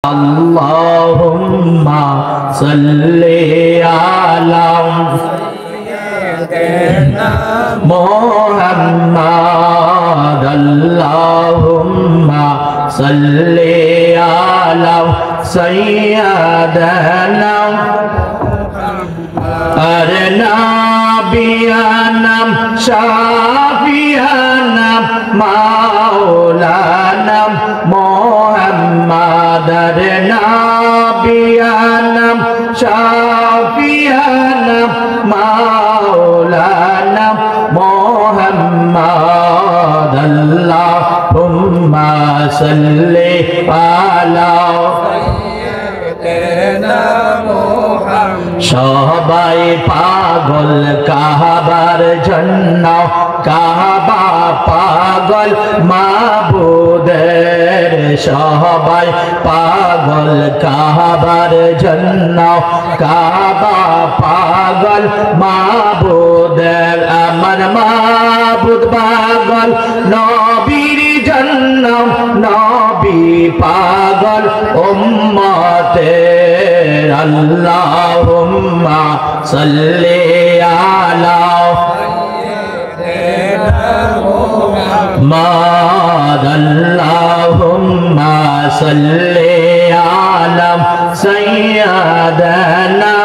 Allahumma salli ala Muhammad. Allahumma salli ala Sayyidina Nabiyana Shafi'ana Maulana Muhammad. Nabiyana Shafi'ana Maulana Muhammad. Allahumma salli ala Sayyidina Muhammad. সবাই পাগল কাবার জন্য, কাবা পাগল মাবুদের। সবাই পাগল কাবার জন্য, কাবা পাগল মাবুদের। আমার মাবুদ পাগল নবীর জন্য, নবী পাগল উম্মতের। আল্লাহুম্মা সাল্লি আলা Muhammad. Allahumma salli ala Sayyidina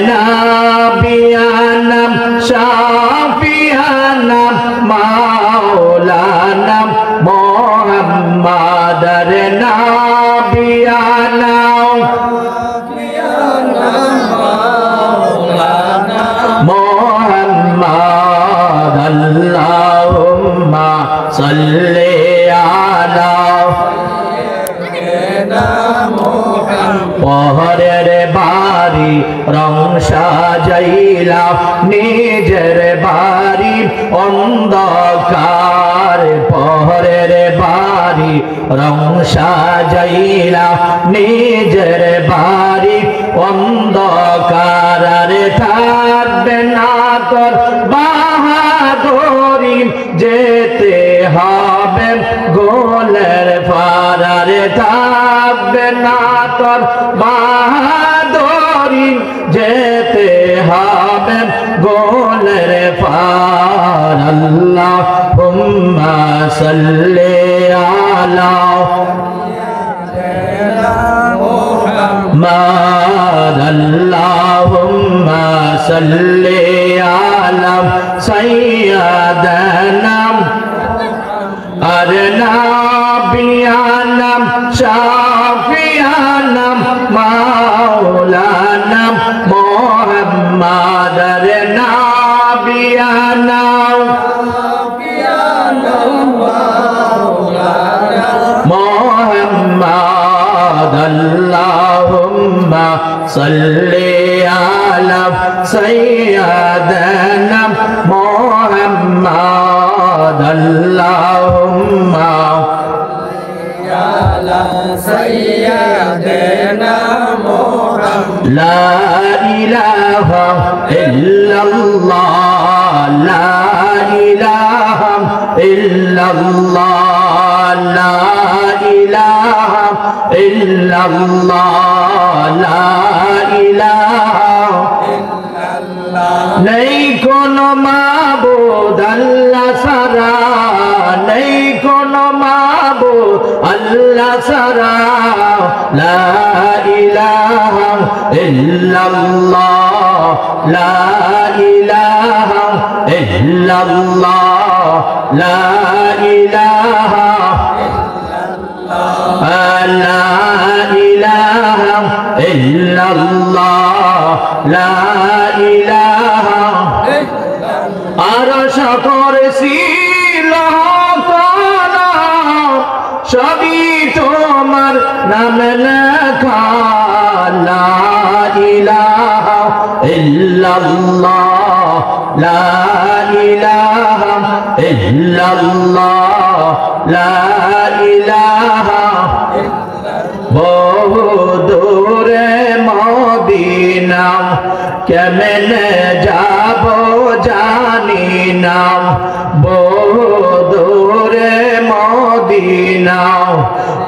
Nabiyana Shafi'ana Maulana Muhammad. Nabiyana Muhammad. Allahumma salli ala পহরের বাড়ি রং সাজাইলা, নিজের বাড়ি অন্ধকার। পহরের বাড়ি রং সাজাইলা, নিজের বাড়ি অন্ধকার। আরে থাকবে না তোর বাহাদুরি, যেতে হবে গোলের ফারারে। থাকবে না তোর বাহাদুরি, যেতে হবে গোলের ফার। আল্লাহুম্মা সাল্লি আলা Muhammad. Allahumma salli ala Sayyidina Nabiyana Shafi'ana Maulana Muhammad. Nabiyana Muhammad. Allahumma salli ala Sayyidina Muhammad. Allahumma ala Sayyidina Muhammad. La ilaha illallah, la ilaha illallah, la ilaha illallah, la ilaha illallah। নেই কোনো মাবুদ আল্লাহ ছাড়া, নেই কোনো মাবুদ আল্লাহ ছাড়া। লা ইলাহা ইল্লাল্লাহ, লা ইলাহা ইল্লাল্লাহ, লা ইলাহা লা ইলাহা ইল্লাল্লাহ, লা ইলাহা। আরশ করেছিল তারা, সবই তোমার নাম লেখা। লা ইলাহা ইল্লাল্লাহ, লা ইলাহা ইল্লাল্লাহ, লা ইলাহা। বহু দূরে মদিনা, কেমনে যাব জানি না। বহু দূরে মদিনা,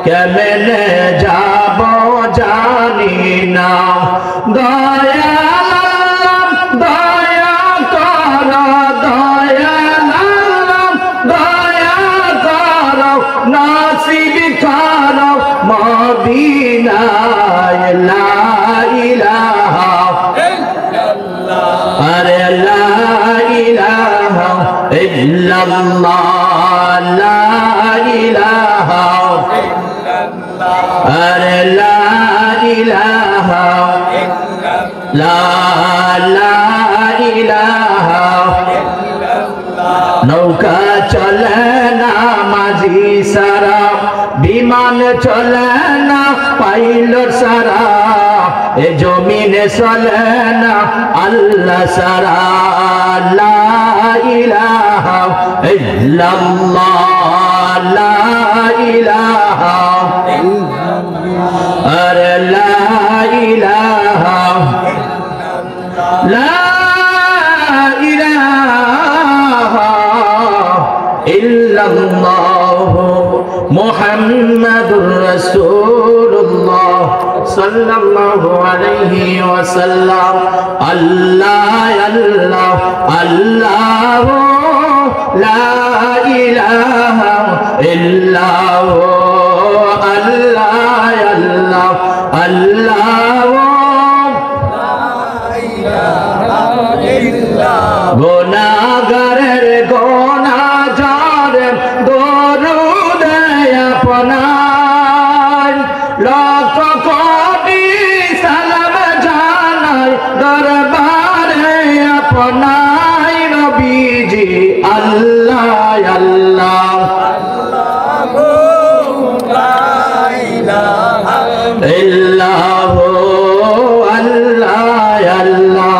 কেমনে যাব জানি না দয়াল দয়া করো দয়াল দয়া করো নসিব করো মদিনায় লা ইলাহা ইল্লাল্লাহ আরে লা ইলাহা ইল্লাল্লাহ লা ইলাহা ইল্লাল্লাহ আরে লা ইলাহা ইল্লাল্লাহ লা ইলাহা ইল্লাল্লাহ নৌকা চলে না মাঝি সারা বিমান চলে না পাইলট সারা এ জমিনে চলে না আল্লাহ সারা লা ইলাহা ইল্লাল্লাহ লা ইলাহা ইল্লাল্লাহ আরে লা ইলাহা লা ইলাহা ইল্লাল্লাহ মুহাম্মাদুর রাসূলুল্লাহ সাল্লাল্লাহু আলাইহি ওয়াসাল্লাম আল্লাহ আল্লাহ আল্লাহ লা ইলাহা ইল্লাল্লাহ আল্লাহ আল্লাহ আল্লাহ গুনাহগারের গুনাহগার দরুদ আপনার লাখ কোটি সালাম জানাই দরবারে আপনার নবীজি আল্লাহ আল্লাহ লা ইলাহা ইল্লাল্লাহ আল্লাহ আল্লাহ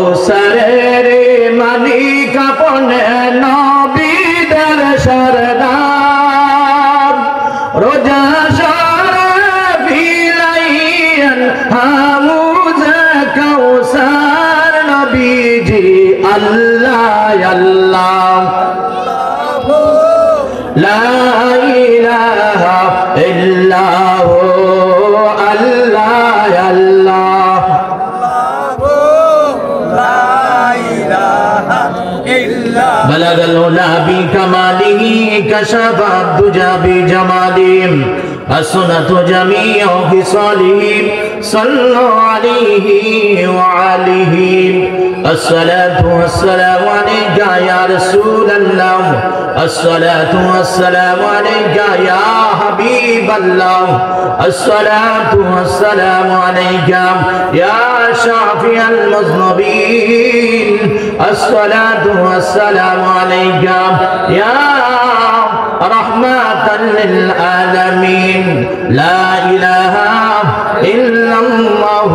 কৌসরের মালিক আপনে নবীদের সরদার রোজা সরে বিলাইন হাউজ কৌসর নবীজি আল্লাহ আল্লাহ লা ইলাহা ইল্লাল্লাহ আল্লাহ আল্লাহ بلغ العلا بكماله كشف الدجى بجماله حسنت جميع خصاله صلوا عليه وعليه الصلاة والسلام عليك يا رسول الله الصلاة والسلام عليك يا حبيب الله الصلاة والسلام عليك يا شافي المذنبين الصلاة والسلام عليك يا رحمة للعالمين لا إله إلا الله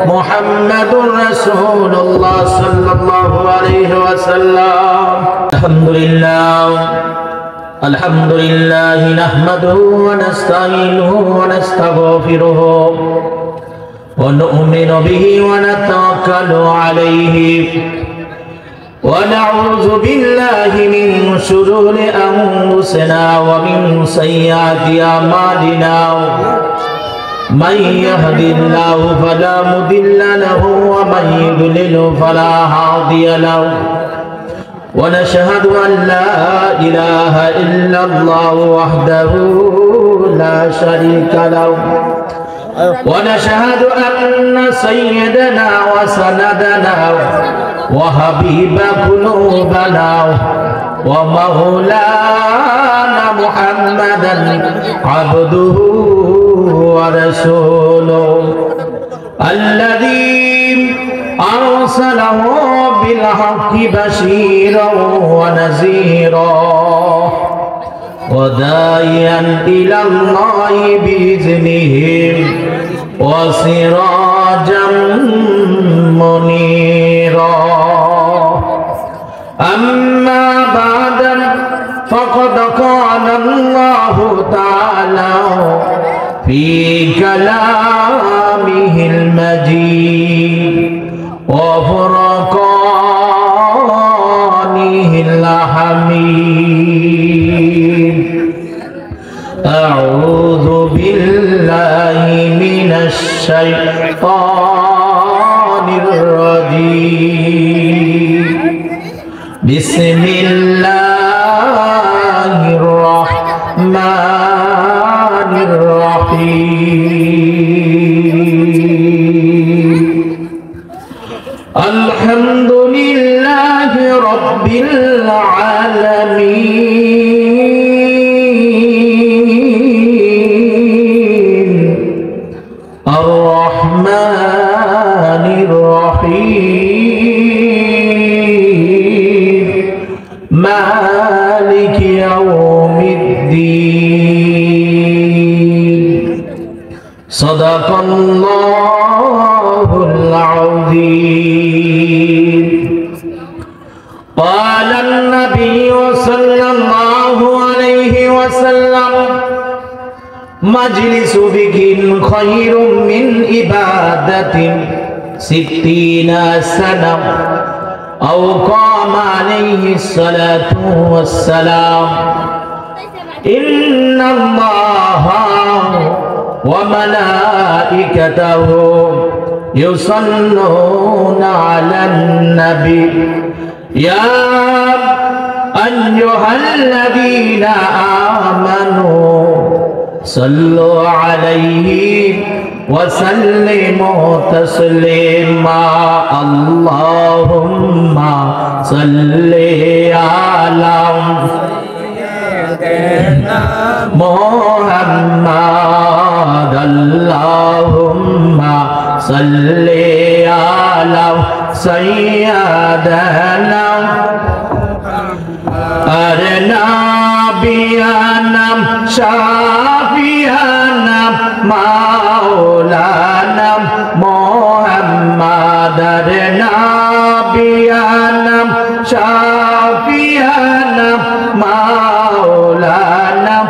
محمد رسول الله صلى الله عليه وسلم الحمد لله نحمده ونستعينه ونستغفره ونؤمن به ونتوكل عليه ونعوذ بالله من شرور أنفسنا ومن سيئات أعمالنا من يهد الله فلا مضل له ومن يضلل فلا هادي له ونشهد أن لا إله إلا الله وحده لا شريك له ونشهد أن سيدنا وسندنا وحبيب قلوبنا ومولانا محمدا عبده ورسوله الذي أرسله بالحق بشيرا ونذيرا وداعيا إلى الله بإذنه وسراجا منيرا أما بعد فقد قال الله تعالى في كلامه المجيد وفرقانه الحميد أعوذ بالله من الشيطان الرجيم بسم الله الرحمن الرحيم الحمد لله رب العالمين الرحمن الرحيم مالك يوم الدين صدق الله العظيم قال النبي صلى الله عليه وسلم مجلس ذكر خير من عبادة 60 سنة أو قام عليه الصلاة والسلام إن الله وملائكته يصلون على النبي يا أيها الذين آمنوا صلوا عليه وسلموا تسليما اللهم صل على سيدنا محمد اللهم صل على سيدنا نبينا شافينا مولانا محمد نبينا شافينا مولانا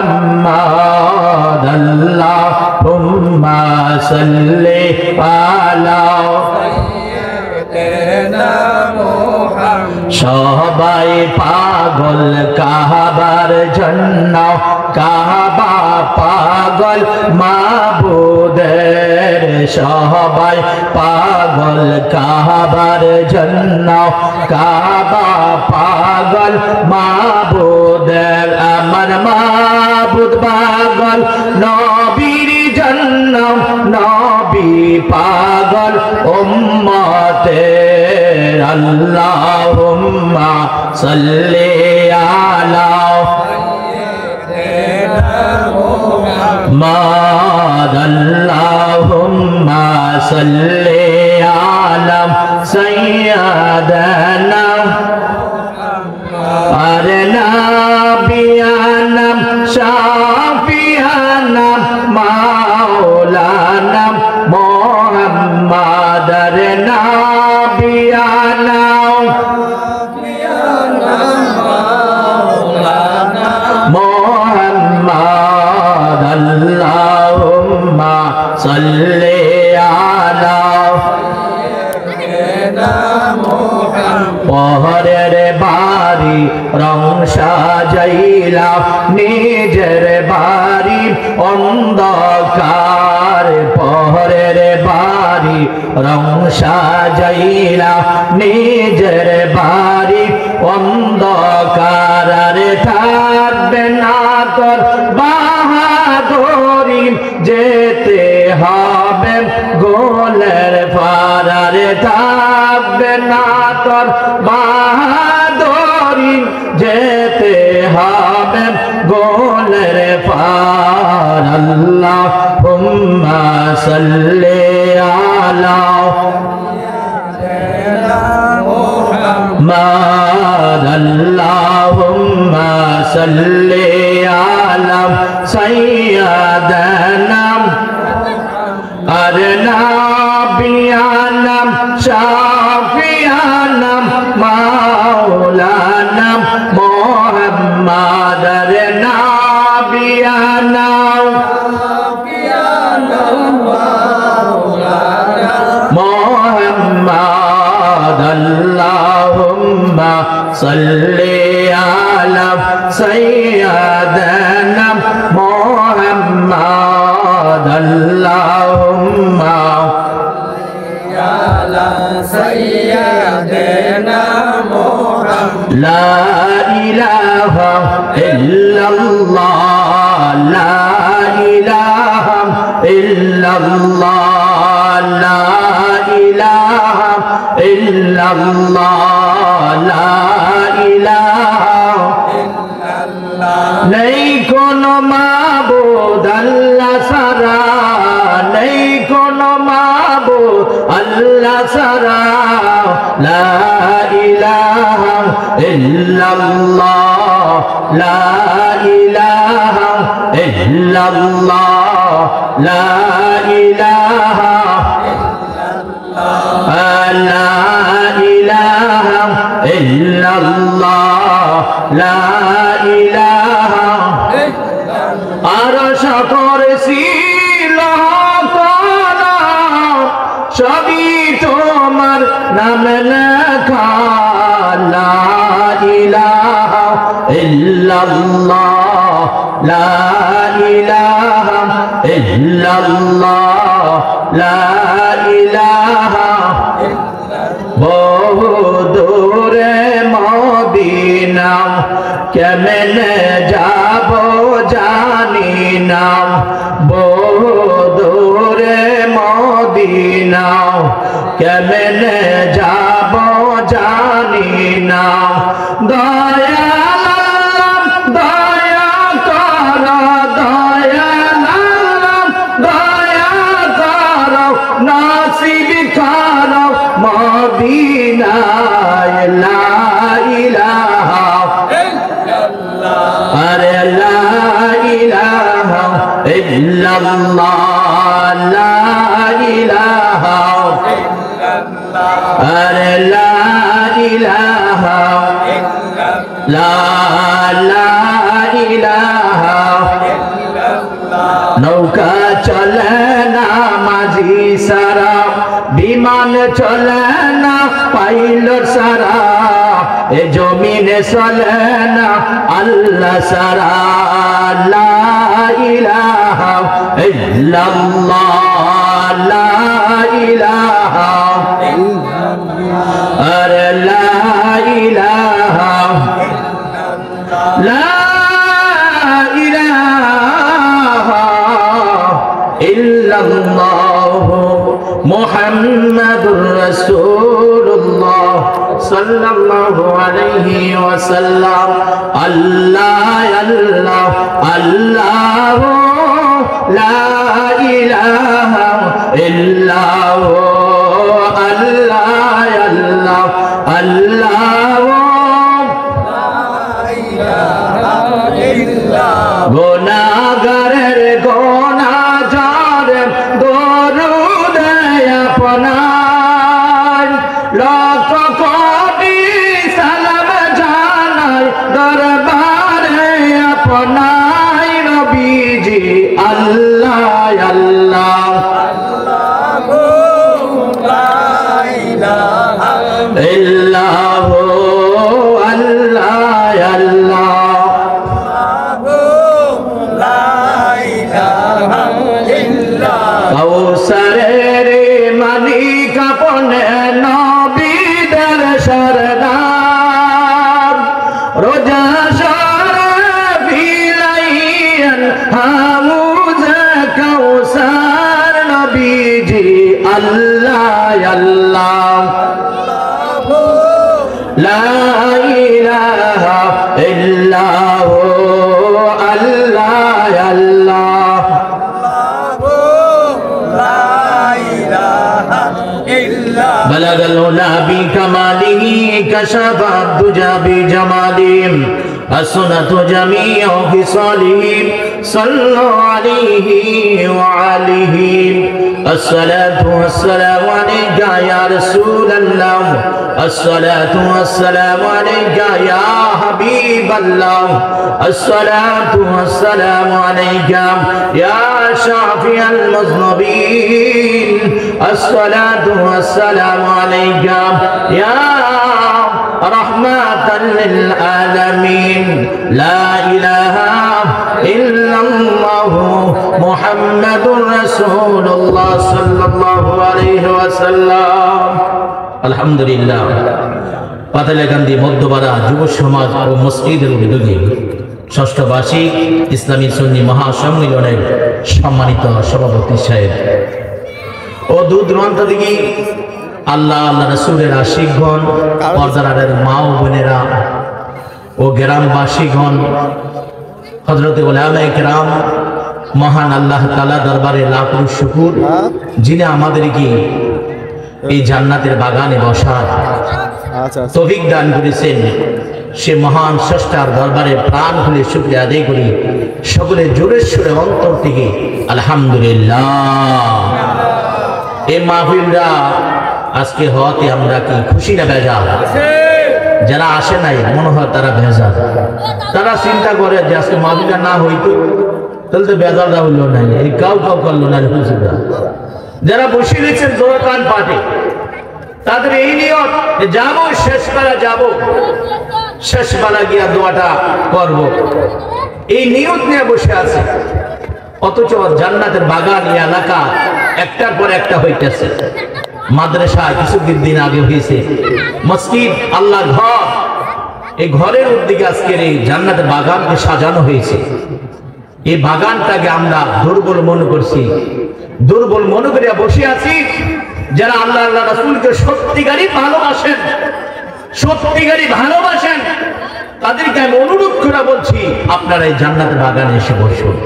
محمد اللهم صل على سيدنا محمد সবাই পাগল কাবার জন্য কাবা পাগল মাবুদের সবাই পাগল কাবার জন্য কাবা পাগল মাবুদের আমার মাবুদ পাগল নবীর জন্য নবী পাগল উম্মতের আল্লাহুম্মা সাল্লি আলা محمد اللهم صل على سيدنا نبينا شافينا مولانا محمد نبينا محمد اللهم صل على পহরের বাড়ি রং সাজাইলা নিজের বাড়ি অন্ধকার পহরের বাড়ি রং সাজাইলা নিজের বাড়ি অন্ধকার থাকবে না তোর বাহাদুরি যেতে হবে গোলের পারে থাকবে না তোর বাহাদুরি যেতে হবে গোলের পার আল্লাহুম্মা সাল্লি আলা محمد اللهم صل على سيدنا نبينا شافينا مولانا محمد نبينا محمد اللهم salli ala sayyidina Muhammad Allahumma ala sayyidina Muhammad la ilaha illallah la ilaha illallah la ilaha illallah la ilaha illallah nei kono মাবুদ আল্লাহ ছাড়া nei kono মাবুদ আল্লাহ ছাড়া la ilaha illallah la ilaha illallah la ilaha la ilaha illallah la ilaha আরশ করেছিল করা সবই তোমার নাম লেখা লা ইলাহা ইল্লাল্লাহ লা ইলাহা ইল্লাল্লাহ লা ইলাহা বহু দূরে মদিনা কেমনে যাব জানি না বহু দূরে মদিনা কেমনে যাব জানি না দয়া দয়া কর দয়া দয়া কর নসিব কর মদিনায় লা ইলাহা ইল্লাল্লাহ আরে লা ইলাহা ইল্লাল্লাহ লা ইলাহা ইল্লাল্লাহ আরে লা ইলাহা ইল্লাল্লাহ লা ইলাহা ইল্লাল্লাহ নৌকা চলে না মাঝি সারা বিমান চলে না পাইলট সারা এ জমিনে চলে না আল্লাহ সারা লা ইলাহা ইল্লাল্লাহ লা ইলাহা ইল্লাল্লাহ আরে লা ইলাহা ইল্লাল্লাহ লা ইলাহা ইল্লাল্লাহ মুহাম্মাদুর রাসূলুল্লাহ সাল্লাল্লাহু আলাইহি ওয়াসাল্লাম আল্লাহ আল্লাহ আল্লাহ লা ইলাহা ইল্লাল্লাহ আল্লাহ আল্লাহ আল্লাহ লা ইলাহা ইল্লাল্লাহ গুনাহগারের গুনাহ যারে দরুদ আপনার লক্ষ কোটি সালাম জানাই দরবারে আপনার নবীজি আল্লাহ আল্লাহ ইল্লাল্লাহ আল্লাহ আল্লাহ কৌসরের মালিক আপনে নবীদের সরদার রোজা বিলাইন হাউজ কৌসর নবীজি আল্লাহ আল্লাহ লা ইলাহা ইল্লাল্লাহ আল্লাহ আল্লাহ بلغ العلا بكماله كشف الدجى بجماله السنة جميع خصاله صلوا عليه وعليه الصلاة والسلام عليك يا رسول الله الصلاة والسلام عليك يا حبيب الله الصلاة والسلام عليك يا شافي المذنبين الصلاة والسلام عليك يا রাহমাতাল লিল আলামিন লা ইলাহা ইল্লাল্লাহু মুহাম্মাদুর রাসূলুল্লাহ সাল্লাল্লাহু আলাইহি ওয়াসাল্লাম। আলহামদুলিল্লাহ। পাতালাকান্দি মধ্যপাড়া যুব সমাজ ও মসজিদের উদ্যোগে ষষ্ঠ বার্ষিক ইসলামী সুন্নি মহাসম্মেলনের সম্মানিত সভাপতি সাহেব ও দূর দূরান্ত থেকে আল্লাহ আল্লাহ রাসূলের আশিকগণ, পর্দার মা ও বোনেরা ও গ্রামবাসীগণ, হযরতে উলামায়ে কেরাম, মহান আল্লাহ তাআলা দরবারে লাখ শুকর যিনি আমাদেরকে এই জান্নাতের বাগানে বসার তৌফিক দান করেছেন। সে মহান স্রষ্টার দরবারে প্রাণ খুলে শুকরিয়া আদায় করি। সকলে জোরে সুরে অন্তর থেকে আলহামদুলিল্লাহ। এই মাহফিলটা আজকে হওয়াতে আমরা কি খুশি না বেজার? যারা আসে নাই মনে হয় তারা বেজার। তারা চিন্তা করে যে আজকে মাহফিলটা না হইতো তাহলে তো বেজারটা হইল নাই, এই কাউ করলো না খুশিটা। যারা বসে রয়েছেন দোকান পাটে, তাদের এই নিয়ত যাবো, শেষবেলা যাবো, শেষবেলা গিয়া দোয়াটা করব, এই নিয়ত নিয়ে বসে আছে। অথচ জান্নাতের বাগান এই এলাকা একটার পর একটা হইতেছে। মাদ্রাসা কিছুদিন আগে হয়েছে, মসজিদ, আল্লাহর ঘর, এই ঘরের উদ্দিকে আজকের এই জান্নাতের বাগানকে সাজানো হয়েছে। এই বাগানটাকে আমরা দুর্বল মনে করছি, দুর্বল মনে করিয়া বসে আছি। যারা আল্লাহ আল্লাহ রাসূলকে সত্যিকারই ভালোবাসেন, সত্যিকারই ভালোবাসেন, তাদেরকে আমি অনুরোধ করে বলছি আপনারা এই জান্নাতের বাগানে এসে বসুন।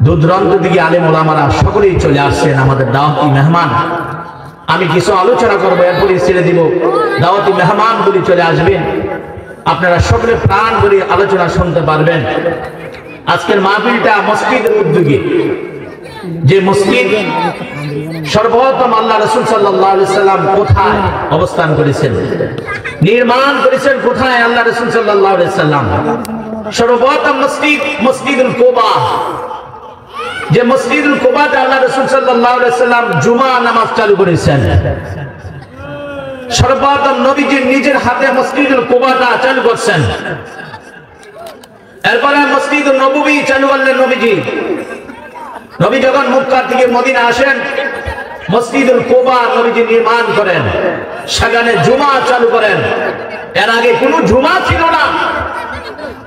দূর দূরান্ত থেকে আলেম ওলামারা সকলেই চলে আসছেন, আমাদের দাওয়াতি মেহমান। আমি কিছু আলোচনা করবো, এরপরই ছেড়ে দিব। দাওয়াতি মেহমানগুলি চলে আসবেন, আপনারা সকলে প্রাণ করে আলোচনা শুনতে পারবেন। আজকের মাহফিলটা মসজিদের উদ্যোগে, যে মসজিদ সর্বপ্রথম আল্লাহ রাসূল সাল্লাল্লাহু আলাইহি সাল্লাম কোথায় অবস্থান করেছেন, নির্মাণ করেছেন কোথায় আল্লাহ রাসূল সাল্লাল্লাহু আলাইহি সাল্লাম? সর্বপ্রথম মসজিদ, মসজিদুল কুবা। যে মসজিদুল কুবাতে আল্লাহ রাসূল সাল্লাল্লাহু আলাইহি সাল্লাম জুমা নামাজ চালু করেছেন। সর্বপ্রথম নবীজি নিজের হাতে মসজিদুল কুবাটা চালু করছেন। এরপরে মসজিদুল নববী চালু করলেন নবীজি। নবী যখন মক্কা থেকে মদিনা আসেন, মসজিদুল কুবা নবীজি নির্মাণ করেন, সেখানে জুমা চালু করেন। এর আগে কোনো জুমা ছিল না।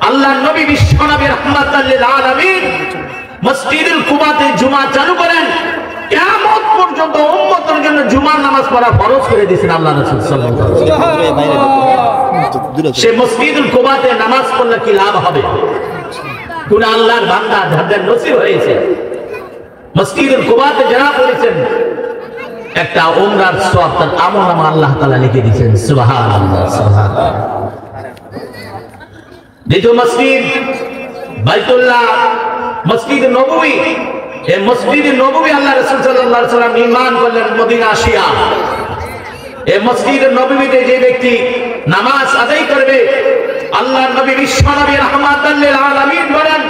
আল্লাহর নবী বিশ্বনবী রাহমাতাল লিল আলামিন মসজিদুল কুবাতে জুমা চালু করেন। কিয়ামত পর্যন্ত উম্মতের জন্য জুমার নামাজ পড়া ফরজ করে দিয়েছেন আল্লাহ রাসূল সাল্লাল্লাহু আলাইহি ওয়াসাল্লাম। সে মসজিদুল কুবাতে নামাজ পড়লে কি লাভ হবে? কোন আল্লাহর বান্দা যাদের নসিব হয়েছে মসজিদুল কুবাতে যারা পড়েছেন, একটা উমরার সওয়াব তার আমলনামা আল্লাহ তাআলা লিখে দিয়েছেন। সুবহানাল্লাহ, সুবহানাল্লাহ। দ্বিতীয় মসজিদ বাইতুল্লাহ, মসজিদ নববী। এই মসজিদ নববী আল্লাহ রাসূল সাল্লাল্লাহু আলাইহি ওয়াসাল্লাম নির্মাণ করলেন মদিনা আসিয়া। এই মসজিদ নববীতে যে ব্যক্তি নামাজ আদায় করবে, আল্লাহর নবী বিশ্বনবী রাহমাতাল লিল আলামিন বলেন,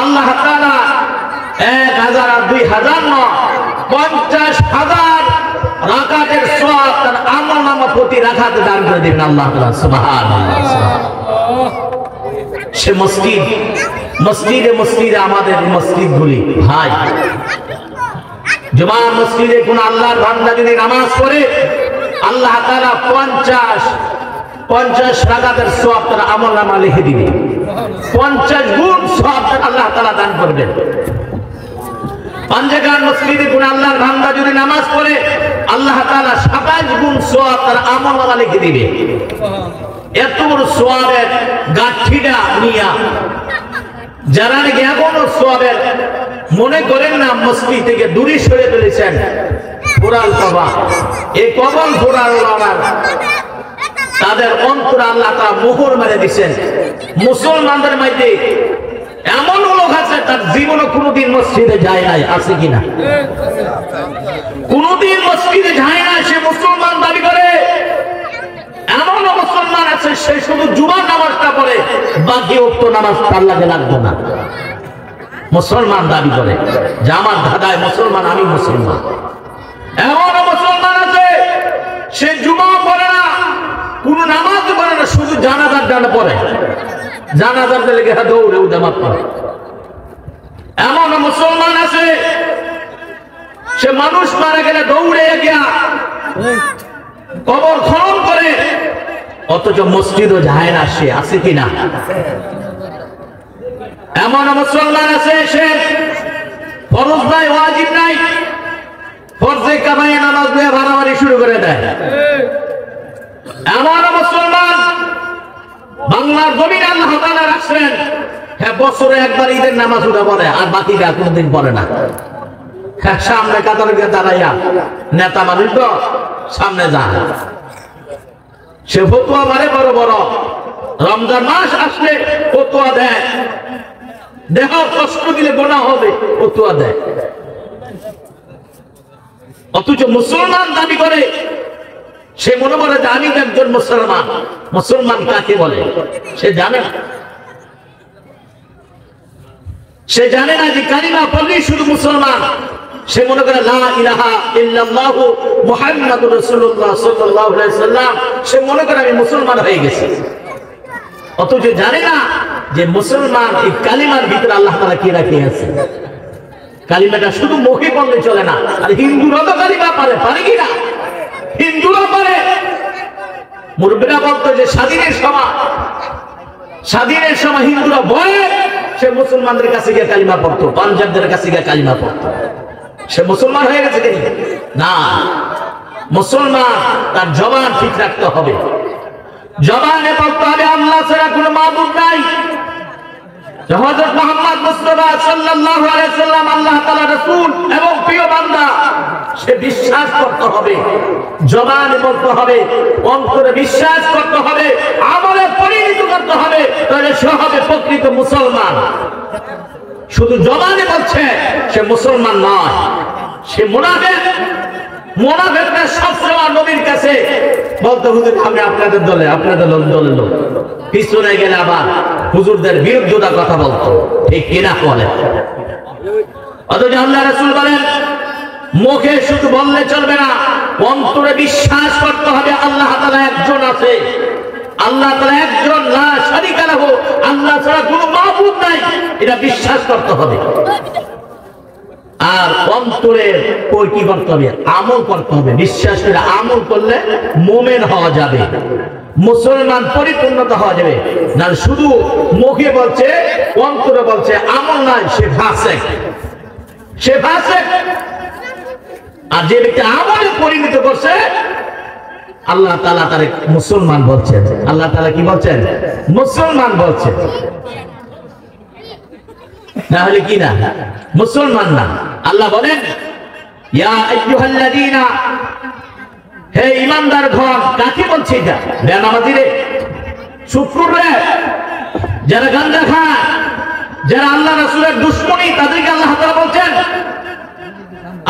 আল্লাহ তাআলা 1000 আর 2000 নয়, 50,000 রাকাতের সওয়াব তার আমলনামা প্রতি রাকাতে দান করে দিবেন আল্লাহ তাআলা। সুবহানাল্লাহ, সুবহানাল্লাহ। সে মসজিদ, মসজিদে আমাদের মসজিদগুলি ভাই, জুমার মসজিদে কোন আল্লাহর বান্দা যদি নামাজ পড়ে, আল্লাহ তাআলা 50 রাকাতের সওয়াব তার আমলনামা লিখে দিবেন। 50 গুণ সওয়াব আল্লাহ তাআলা দান করবেন। পাঞ্জাগার মসজিদে কোন আল্লাহর বান্দা যদি নামাজ পড়ে, আল্লাহ তাআলা 27 গুণ সওয়াব তার আমলনামা লিখে দিবে। এত বড় সওয়াবের গাঁঠিটা নিয়া যারা নাকি এখনো সওয়াবের মনে করেন না, মসজিদ থেকে দূরে সরে ফেলেছেন, কোরআন কবা, এই কবল কোরআন আমার তাদের অন্তরে আল্লাহ তাআলা মোহর মেরে দিয়েছেন। মুসলমানদের মধ্যে এমন লোক আছে তার জীবনে কোনোদিন মসজিদে যায় নাই, আছে কিনা? কোনোদিন মসজিদে যায় না, সে মুসলমান দাবি করে। এমন মুসলমান আছে সে শুধু জুমার নামাজটা পড়ে, বাকি ওয়াক্ত নামাজ তার লাগে লাগবে না। মুসলমান দাবি করে যে আমার দাদাই মুসলমান, আমি মুসলমান। এমন মুসলমান আছে সে জুমা পড়ে না, কোন না পড়ে, জানাজার লেগে দৌড়ে উঠে মাত্র। এমন মুসলমান আছে সে মানুষ মারা গেলে দৌড়ে গিয়া কবর খনন করে, অথচ মসজিদও যায় না, সে আছে কিনা? এমন মুসলমান আছে সে ফরজ নাই, ওয়াজিব নাই, ফরজে কামাইয়ে নামাজ দিয়ে ভাড়াবাড়ি শুরু করে দেয়। এমন মুসলমান বাংলার জমিনে আল্লাহ তাআলা রাখছেন, হ্যাঁ বছরে একবার ঈদের নামাজ উঠা পড়ে, আর বাকিটা কোনদিন পড়ে না। হ্যাঁ সামনে কাতারে গিয়ে দাঁড়াইয়া, নেতা মানুষ তো সামনে যায়, সে ফতুয়া মারে বড় বড়, রমজান মাস আসলে ফতুয়া দেয়, দেহ কষ্ট দিলে গোনা হবে ফতুয়া দেয়। অথচ মুসলমান দাবি করে, সে মনে করে যে আমি একজন মুসলমান। মুসলমান কাকে বলে সে জানে না। সে জানে না যে কালিমা পড়লেই শুধু মুসলমান। সে মনে করে লা ইলাহা ইল্লাল্লাহু মুহাম্মাদুর রাসূলুল্লাহ সাল্লাল্লাহু আলাইহি ওয়াসাল্লাম, সে মনে করে আমি মুসলমান হয়ে গেছি। অথচ জানে না যে মুসলমান এই কালিমার ভিতরে আল্লাহ তাআলা কি রাখে আছে। কালিমাটা শুধু মুখে বললে চলে না। আর হিন্দুরা তো কালিমা পারে কিনা? হিন্দুরা পারে। মুরব্বিরা বলতো যে স্বাধীনের সময় হিন্দুরা ভয়ে সে মুসলমানদের কাছে গিয়ে কালিমা পড়তো, পাঞ্জাবদের কাছে গিয়ে কালিমা পড়তো। সে মুসলমান হয়ে গেছে কিনা? না, মুসলমান তার জবান ঠিক রাখতে হবে। জবানে বলতে হবে আল্লাহ ছাড়া কোনো মাবুদ নাই। হযরত মুহাম্মদ মুস্তাফা সাল্লাল্লাহু আলাইহি ওয়াসাল্লাম আল্লাহ তাআলার রাসূল এবং প্রিয় বান্দা, সে বিশ্বাস করতে হবে, জবানে বলতে হবে, অন্তরে বিশ্বাস করতে হবে, আমলে পরিণত করতে হবে, তাহলে সে হবে প্রকৃত মুসলমান। শুধু জবানে বলছে সে মুসলমান নয়, সে মুনাফিক। মুনাফিকরা সবসময় নবীর কাছে বলতে, হুজুর আমি আপনাদের দলে, আপনাদের দলের লোক, পিছনে গেলে আবার হুজুরদের বিরুদ্ধে কথা বলতো, ঠিক কিনা বলে? অথচ আল্লাহ রাসূল বলেন মুখে শুধু বললে চলবে না, অন্তরে বিশ্বাস করতে হবে আল্লাহ তাআলা একজন আছে, আল্লাহ তাআলা একজন, লা শারীকা লাহু, আল্লাহ ছাড়া কোনো মাবুদ নাই, এটা বিশ্বাস করতে হবে। আর অন্তরের কি করতে হবে? আমল করতে হবে। বিশ্বাস করে আমল করলে মুমিন হওয়া যাবে, মুসলমান পরিপূর্ণতা হওয়া যাবে। না শুধু মুখে বলছে, অন্তরে বলছে, আমল নাই, সে ফাসিক। সে ফাসিক। আর যে ব্যক্তি আমলে পরিণত করছে, আল্লাহ তাআলা তারে মুসলমান বলছেন। আল্লাহ তাআলা কি বলছেন? মুসলমান বলছেন। তাহলে কি না? মুসলমান না। আল্লাহ বলেন ইয়া আইয়ুহাল্লাযীনা, হে ঈমানদার ঘর। কাকে বলছে এটা? বেনামাজিরে, শুকরে, যারা গাঁজা খায়, যারা আল্লাহ রাসূলের দুশমনী, তাদেরকে আল্লাহ তাআলা বলছেন।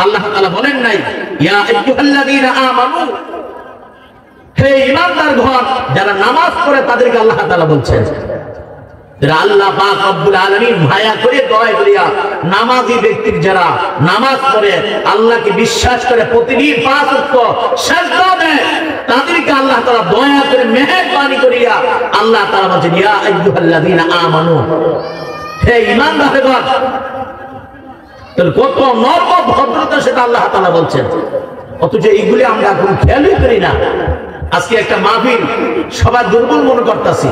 আল্লাহ তাআলা বলেন নাই ইয়া আইয়ুহাল্লাযীনা আমানু, হে ঈমানদার ঘর, যারা নামাজ পড়ে তাদেরকে আল্লাহ তাআলা বলছেন। আল্লাহ পাক রব্বুল আলামিন মায়া করে দয়া করিয়া নামাজি ব্যক্তির যারা নামাজ পড়ে, আল্লাহকে বিশ্বাস করে, প্রতিদিন 5 ওয়াক্ত সিজদা দেয়, তাদেরকে আল্লাহ তাআলা দয়া করে মেহেরবানি করিয়া আল্লাহ তাআলা বলেন ইয়া আইয়ুহাল্লাযীনা আমানু, হে ঈমানদারগণ। তাহলে কত নরম ভদ্রতা সেটা আল্লাহ তাআলা বলছেন। অথচ এইগুলি আমরা এখন খেয়ালই করি না। আজকে একটা মাহফিল সবাই দুর্বল মনে করতেছি।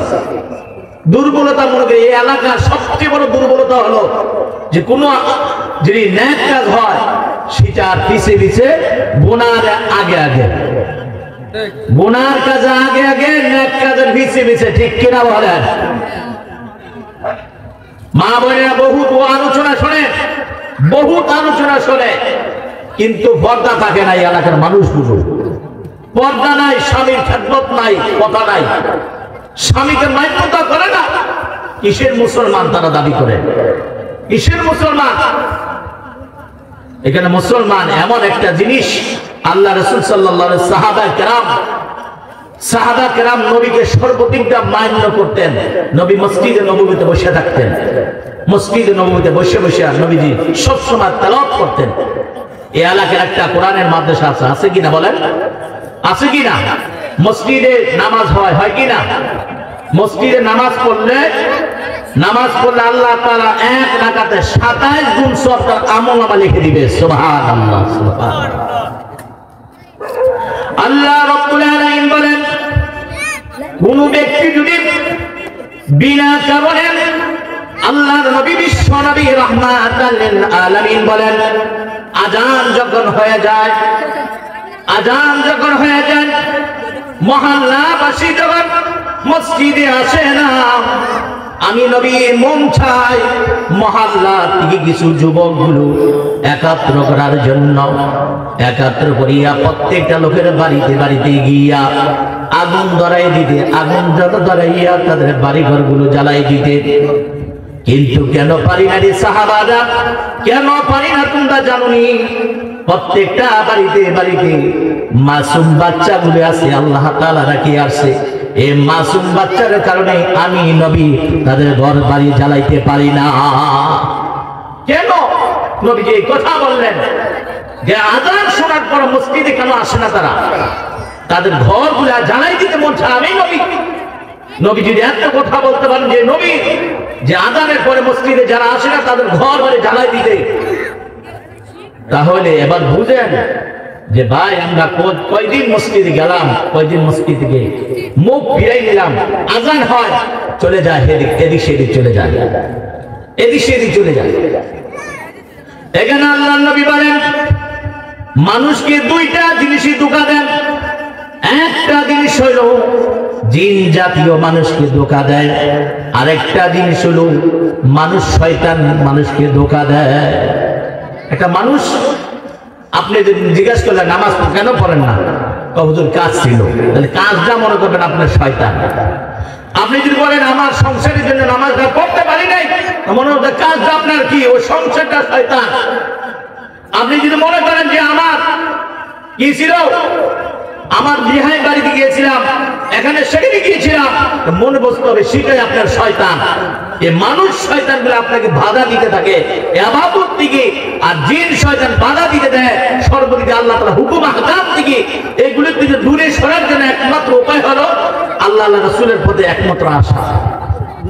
দুর্বলতা মনে করি এই এলাকার সবচেয়ে বড় দুর্বলতা হলো যে কোনো যদি ন্যাক কাজ হয় সেটা পিছিয়ে পিছিয়ে গুনার আগে আগে, গুনার কাজে আগে আগে, ন্যাক কাজের পিছিয়ে পিছিয়ে, ঠিক কিনা বলেন? মা বোনেরা বহুত আলোচনা শোনে, বহুত আলোচনা শোনে, কিন্তু পর্দা থাকে না। এই এলাকার মানুষগুলো পর্দা নাই, স্বামীর খেদমত নাই, কথা নাই, স্বামীকে মান্যতা করে না। কিসের মুসলমান তারা দাবি করে? কিসের মুসলমান? এখানে মুসলমান এমন একটা জিনিস, আল্লাহ রাসূল সাল্লাল্লাহু আলাইহি সাহাবা কেরাম নবীকে সর্বদিকটা মান্য করতেন। নবী মসজিদে নববীতে বসে থাকতেন, মসজিদে নববীতে বসে বসে নবীজি সবসময় তেলাওয়াত করতেন। এই এলাকার একটা কোরআনের মাদ্রাসা আছে, আছে কিনা বলেন? আছে কিনা? মসজিদে নামাজ হয় কিনা? মসজিদে নামাজ পড়লে আল্লাহ তাআলা এক রাকাতে 27 গুণ সওয়াব তার আমলনামা লিখে দিবে। সুবহানাল্লাহ, সুবহানাল্লাহ। আল্লাহ রাব্বুল আলামিন বলেন, কোন ব্যক্তি যদি বিনা কারণে, আল্লাহর নবী বিশ্ব নবী রাহমাতাল লিল আলামিন বলেন, আযান যখন হয়ে যায়, মহল্লাবাসী যখন মসজিদে আসে না, আমি নবী মন চাই মহল্লা থেকে কিছু যুবকগুলো একত্র করার জন্য, একত্র করিয়া প্রত্যেকটা লোকের বাড়িতে বাড়িতে গিয়া আগুন ধরাই দিতে, আগুন যত ধরাইয়া তাদের বাড়ি ঘরগুলো জ্বালাই দিতে। কিন্তু কেন পারি না রে সাহাবারা, কেন পারি না তোমরা জানোনি? প্রত্যেকটা বাড়িতে বাড়িতে মাসুম বাচ্চাগুলো আছে, আল্লাহ তাআলা রাখি আসছে। এই মাসুম বাচ্চার কারণে আমি নবী তাদের ঘর বাড়ি জ্বালাইতে পারি না। কেন নবীজি এই কথা বললেন যে আযান শোনার পর মসজিদে কেন আসে না তারা? তাদের ঘরগুলো জ্বালাই দিতে মন চায়। আমি নবী যদি একটা কথা বলতে পারেন যে নবী যে আযানের পরে মসজিদে যারা আসে না তাদের ঘর বাড়ি জ্বালাই দিতে, তাহলে এবার বুঝেন যে ভাই আমরা কয়দিন মসজিদে গেলাম, কয়দিন মসজিদ থেকে মুখ ফিরাই নিলাম, আযান হয় চলে যায় এদিক সেদিক চলে যায়, এদিক সেদিক চলে যায়। এখানে আল্লাহর নবী বলেন মানুষকে দুইটা জিনিসই ধোঁকা দেন। একটা জিনিস হইল জিন জাতীয় মানুষকে ধোঁকা দেয়, আরেকটা জিনিস হলো মানুষ শয়তান মানুষকে ধোঁকা দেয়। একটা মানুষ আপনি যদি জিজ্ঞাসা করলেন নামাজ কেন পড়েন না, হুজুর কাজ ছিল, তাহলে কাজটা মনে করবেন আপনার শয়তান। আপনি যদি বলেন আমার সংসারের জন্য নামাজটা পড়তে পারি নাই, মনে হচ্ছে কাজটা আপনার কি, ওই সংসারটা শয়তান। আপনি যদি মনে করেন যে আমার কি ছিল, আমার বিহাই বাড়িতে গিয়েছিলাম, এখানে সেখানে গিয়েছিলাম, মনে বুঝতে হবে সেটাই আপনার শয়তান। এই মানুষ শয়তান গুলো আপনাকে বাধা দিতে থাকে ইবাদত থেকে, আর জিন শয়তান বাধা দিতে দেয় সর্বদিকে আল্লাহ তাআলা হুকুম আহকাম থেকে। এগুলো থেকে দূরে সরার জন্য একমাত্র উপায় হলো আল্লাহ রাসূলের পথে একমাত্র আসা।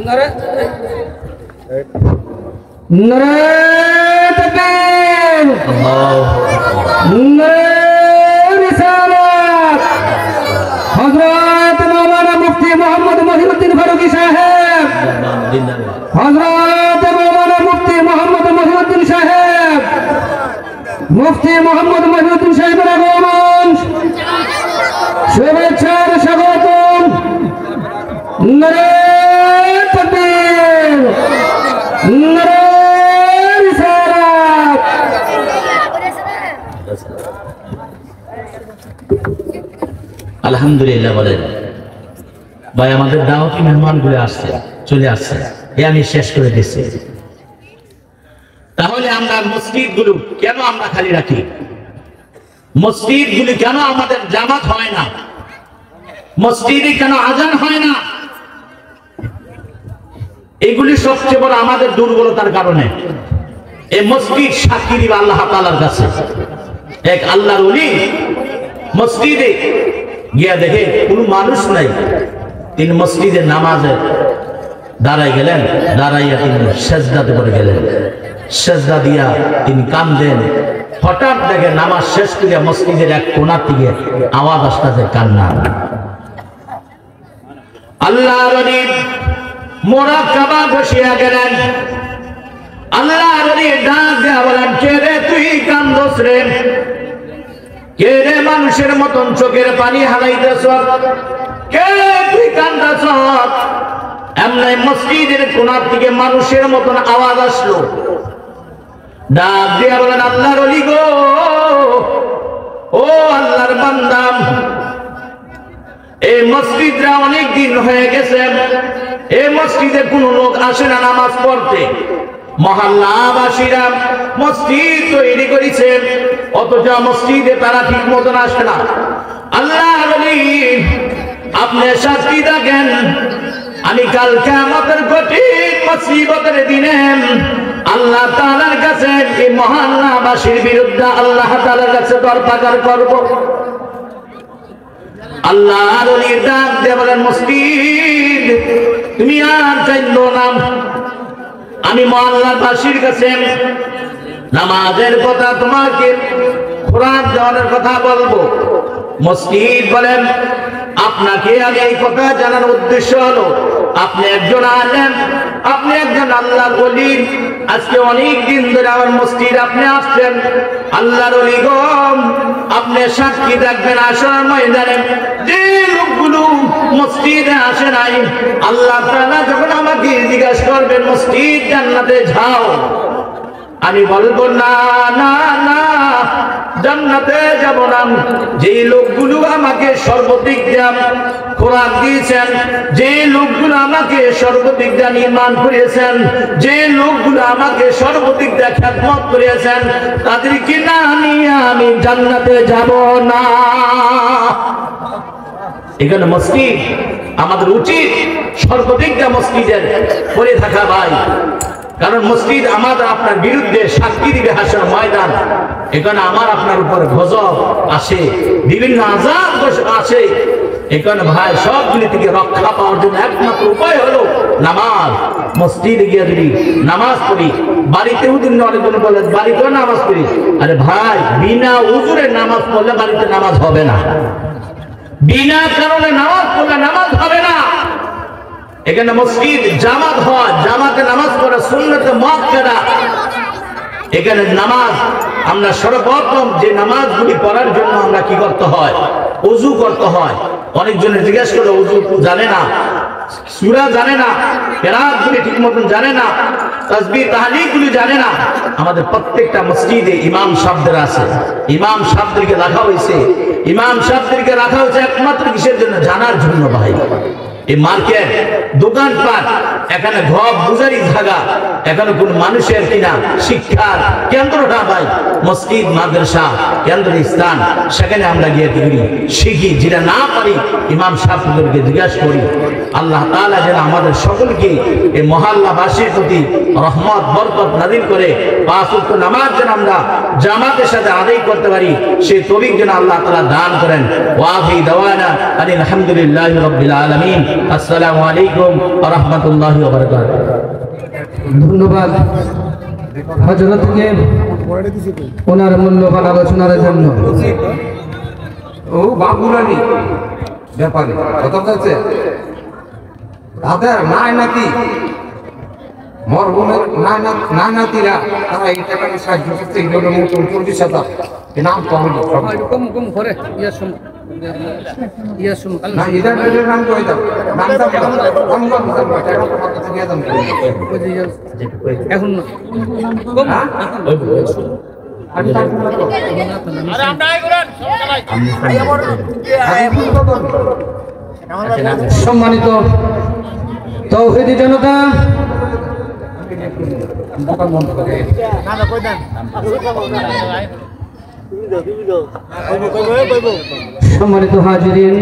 নারে তাকবীর, নারে রিসালাত। হযরত মাওলানা মুফতি মোহাম্মদ মহিউদ্দিন ফারুকী সাহেব, হযরত মাওলানা মুফতি মোহাম্মদ মহিউদ্দিন সাহেব, মুফতি মোহাম্মদ মহিউদ্দিন সাহেবের আগমন, শুভেচ্ছার স্বাগতম। নারে তাকবীর, নারে রিসালাত। আলহামদুলিল্লাহ বলেন ভাই, আমাদের দাওয়াতি মেহমানগুলো আসছে, চলে আসছে, এ আমি শেষ করে দিচ্ছি। তাহলে আমরা মসজিদগুলো কেন আমরা খালি রাখি? মসজিদগুলি কেন আমাদের জামাত হয় না? মসজিদে কেন আযান হয় না? এগুলি সবচেয়ে বড় আমাদের দুর্বলতার কারণে। এই মসজিদ সাক্ষী দিবে আল্লাহ তাআলার কাছে। এক আল্লাহর ওলি মসজিদে গিয়া দেখে কোনো মানুষ নাই, তিনি মসজিদে নামাজে দাঁড়াই গেলেন, দাঁড়াইয়া তিনি সেজদাতে পড়ে গেলেন, সেজদা দিয়া তিনি কাঁদেন। হঠাৎ দেখে নামাজ শেষ করিয়া মসজিদের এক কোণা থেকে আওয়াজ আসতেছে কান্না। আল্লাহর ওলি মুরাকাবা বসিয়া গেলেন। আল্লাহর ওলি ডাক দিয়া বলেন, কে রে তুই কান্দোস রে? কে রে মানুষের মতন চোখের পানি হারাইতেছ? কে তুই কান্দাছ? এমনি মসজিদের কোণার থেকে মানুষের মতন আওয়াজ আসলো। ডাক দিয়া বলেন, আল্লাহর ওলি গো, ও আল্লাহর বান্দা, এই মসজিদটা অনেক দিন হয়ে গেছে, এই মসজিদে কোনো লোক আসে না নামাজ পড়তে। মহল্লাবাসীরা মসজিদ তৈরি করেছে, অথচ মসজিদে তারা ঠিক মতন আসে না। আল্লাহর ওলি আপনি সাক্ষী থাকেন, আমি কাল কিয়ামতের কঠিন মুসিবতের দিনে আল্লাহ তাআলার কাছে এই মহল্লাবাসীর বিরুদ্ধে আল্লাহ তাআলার কাছে দরপাকার করব। আল্লাহর ওলি ডাক দিয়ে বলেন, মসজিদ তুমি আর চাইলো না। আমি মহল্লাবাসীর কাছে নামাজের কথা, তোমাকে খোরাক দেওয়ার কথা বলবো। মসজিদ বলেন, আপনাকে আমি এই কথা জানানোর উদ্দেশ্য হলো, আপনি একজন আলেম, আপনি একজন আল্লাহর ওলি। আজকে অনেক দিন ধরে আমার মসজিদ আপনি আসছেন, আল্লাহর ওলি গো, আপনি সাক্ষী থাকবেন আসর ময়দানে যে লোকগুলো মসজিদে আসে নাই, আল্লাহ তাআলা যখন আমাকে জিজ্ঞাসা করবেন মসজিদ জান্নাতে যাও, আমি বলবো না না না, জান্নাতে যাব না। যে লোকগুলো আমাকে সর্বদিক দিয়ে খোরাক দিয়েছেন, যে লোকগুলো আমাকে সর্বদিক দিয়ে নির্মাণ করিয়েছেন, যে লোকগুলো আমাকে সর্বদিক দিয়ে খেদমত করিয়েছেন, তাদেরকে না নিয়ে আমি জান্নাতে যাব না। এখানে মসজিদ আমাদের উচিত সর্বদিক দিয়ে মসজিদের পরে থাকা ভাই, কারণ মসজিদ আমাদের আপনার বিরুদ্ধে সাক্ষী দিবে হাসর ময়দান। এখানে আমার আপনার উপর গজব আসে, বিভিন্ন আযাব আসে। এখানে ভাই সবগুলি থেকে রক্ষা পাওয়ার জন্য একমাত্র উপায় হলো নামাজ। মসজিদে গিয়ে যদি নামাজ পড়ি, বাড়িতে হুজুর অনেকজন বলে বাড়িতেও নামাজ পড়ি, আরে ভাই বিনা উজুরে নামাজ পড়লে বাড়িতে নামাজ হবে না, বিনা কারণে নামাজ পড়লে নামাজ হবে না। এখানে মসজিদ জামাত হয়, জামাতে নামাজ পড়া সুন্নতে মুআক্কাদা। এখানে নামাজ আমরা সর্বপ্রথম যে নামাজগুলি পড়ার জন্য আমরা কি করতে হয়, ওযু করতে হয়। অনেকজনের জিজ্ঞাসা করলো ওযু জানে না, সূরা জানে না, কিরাআতগুলি ঠিক মতন জানে না, তাসবিহ তাহলিলগুলি জানে না। আমাদের প্রত্যেকটা মসজিদে ইমাম সাহেবদের আছে, ইমাম সাহেবদেরকে রাখা হয়েছে, ইমাম সাহেবদেরকে রাখা হয়েছে একমাত্র কিসের জন্য, জানার জন্য ভাই। এই মার্কেট দোকানপাট এখানে ঘর বুজারি জায়গা, এখানে কোন মানুষের কিনা শিক্ষার কেন্দ্রটা ভাই মসজিদ মাদ্রাসা কেন্দ্র স্থান। সেখানে আমরা গিয়ে করি শিখি, যেটা না পারি ইমাম সাহেবদেরকে জিজ্ঞাসা করি। আল্লাহ তাআলা যেন আমাদের সকলকে এই মহল্লাবাসীর প্রতি রহমত বরকত নাযিল করে, পাঁচ ওয়াক্ত নামাজ যেন আমরা জামাতের সাথে আদায় করতে পারি, সেই তৌফিক যেন আল্লাহ তাআলা দান করেন। ওয়া আখিরু দাওয়ানা আলহামদুলিল্লাহি রাব্বিল আলামিন। আসসালামু আলাইকুম ওয়া রাহমাতুল্লাহি ওয়া বারাকাতুহু। ধন্যবাদ হযরতকে ওনার মূল্যবান আলোচনার জন্য। ও বাবুরানি ব্যাপারে কথা বলছে, তাদের নাই নাতি মরহুমের নাই নাতিরা তারা এই টাকাকে সাহায্য করতে এগুলো মতন 40,000 নাম কমে কম কম করে না এটা নাম কই দাও, নামটা কম কম টাকা তোমাকে দিয়ে দাম এখন কম সম্মানিত তৌহিদি জনতা, সম্মানিত হাজিরিন,